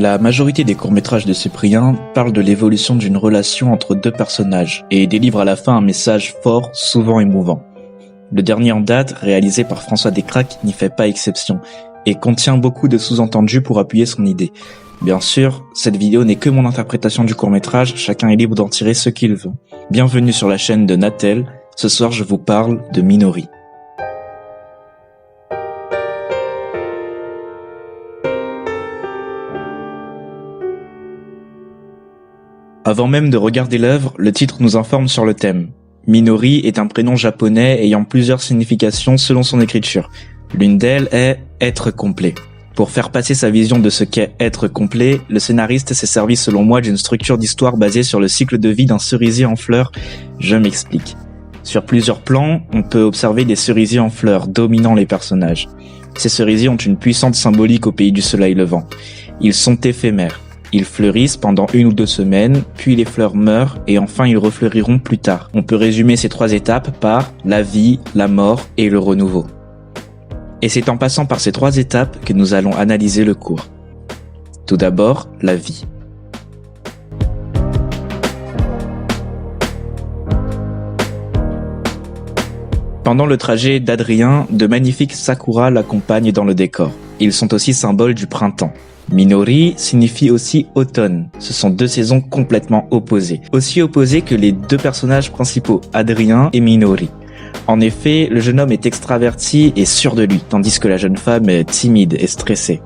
La majorité des courts-métrages de Cyprien parlent de l'évolution d'une relation entre deux personnages et délivrent à la fin un message fort, souvent émouvant. Le dernier en date, réalisé par François Descraques, n'y fait pas exception et contient beaucoup de sous-entendus pour appuyer son idée. Bien sûr, cette vidéo n'est que mon interprétation du court-métrage, chacun est libre d'en tirer ce qu'il veut. Bienvenue sur la chaîne de Natel, ce soir je vous parle de Minori. Avant même de regarder l'œuvre, le titre nous informe sur le thème. Minori est un prénom japonais ayant plusieurs significations selon son écriture. L'une d'elles est « être complet ». Pour faire passer sa vision de ce qu'est être complet, le scénariste s'est servi selon moi d'une structure d'histoire basée sur le cycle de vie d'un cerisier en fleurs. Je m'explique. Sur plusieurs plans, on peut observer des cerisiers en fleurs dominant les personnages. Ces cerisiers ont une puissante symbolique au pays du soleil levant. Ils sont éphémères. Ils fleurissent pendant 1 ou 2 semaines, puis les fleurs meurent et enfin ils refleuriront plus tard. On peut résumer ces 3 étapes par la vie, la mort et le renouveau. Et c'est en passant par ces 3 étapes que nous allons analyser le cours. Tout d'abord, la vie. Pendant le trajet d'Adrien, de magnifiques sakura l'accompagnent dans le décor. Ils sont aussi symboles du printemps. Minori signifie aussi automne. Ce sont 2 saisons complètement opposées. Aussi opposées que les 2 personnages principaux, Adrien et Minori. En effet, le jeune homme est extraverti et sûr de lui, tandis que la jeune femme est timide et stressée.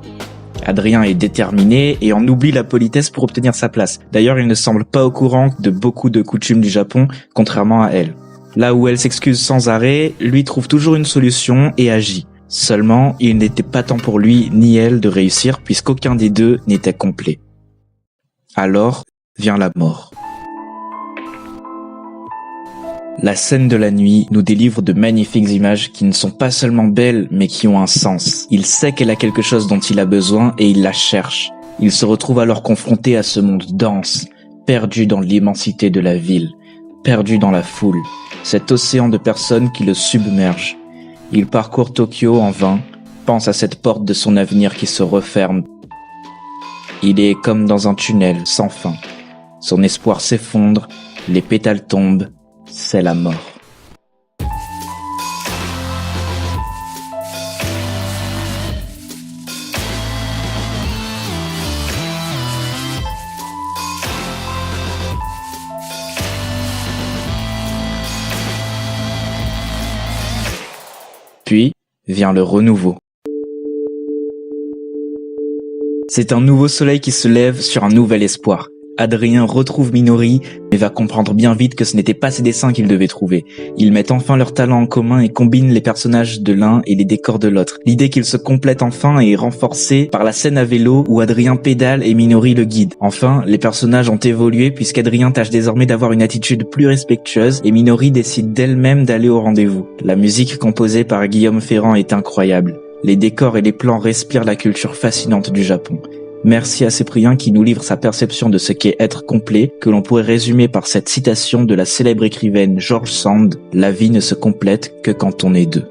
Adrien est déterminé et en oublie la politesse pour obtenir sa place. D'ailleurs, il ne semble pas au courant de beaucoup de coutumes du Japon, contrairement à elle. Là où elle s'excuse sans arrêt, lui trouve toujours une solution et agit. Seulement, il n'était pas temps pour lui ni elle de réussir puisqu'aucun des 2 n'était complet. Alors vient la mort. La scène de la nuit nous délivre de magnifiques images qui ne sont pas seulement belles mais qui ont un sens. Il sait qu'elle a quelque chose dont il a besoin et il la cherche. Il se retrouve alors confronté à ce monde dense, perdu dans l'immensité de la ville, perdu dans la foule, cet océan de personnes qui le submerge. Il parcourt Tokyo en vain, pense à cette porte de son avenir qui se referme. Il est comme dans un tunnel sans fin. Son espoir s'effondre, les pétales tombent, c'est la mort. Puis vient le renouveau. C'est un nouveau soleil qui se lève sur un nouvel espoir. Adrien retrouve Minori, mais va comprendre bien vite que ce n'était pas ses dessins qu'il devait trouver. Ils mettent enfin leurs talents en commun et combinent les personnages de l'un et les décors de l'autre. L'idée qu'ils se complètent enfin est renforcée par la scène à vélo où Adrien pédale et Minori le guide. Enfin, les personnages ont évolué puisqu'Adrien tâche désormais d'avoir une attitude plus respectueuse et Minori décide d'elle-même d'aller au rendez-vous. La musique composée par Guillaume Ferrand est incroyable. Les décors et les plans respirent la culture fascinante du Japon. Merci à Cyprien qui nous livre sa perception de ce qu'est être complet, que l'on pourrait résumer par cette citation de la célèbre écrivaine George Sand « La vie ne se complète que quand on est 2 ».